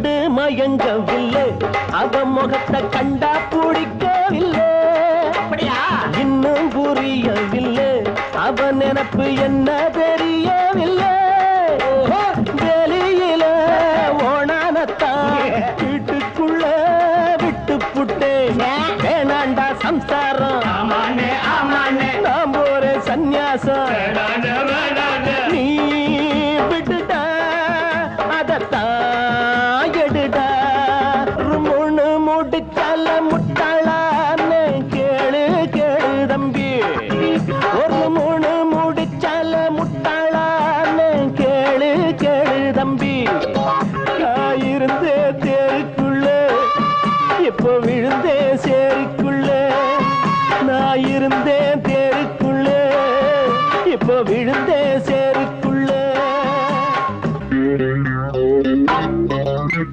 கண்டு மயங்கவில்லை அவ முகத்தை கண்டா பிடிக்கவில்லை இன்னும் புரியவில்லை அவ நினைப்பு என்ன தெரியவில்லை வெளியில ஓணானத்தான் வீட்டுக்குள்ள விட்டு புட்டேன் வேணாண்டா சம்சாரம் நாம் ஒரு சந்நியாசம் நீ விட்டுட்டா அதத்தான் எடுடா முன்னு முடிச்சால முட்டாளான்னு கேளு கேளு தம்பி ஒரு மூணு முடிச்சால முட்டாளான்னு கேளு கேளு தம்பி நான் இருந்தே தேருக்குள்ள இப்போ விழுந்தே சேருக்குள்ள நான் இருந்தே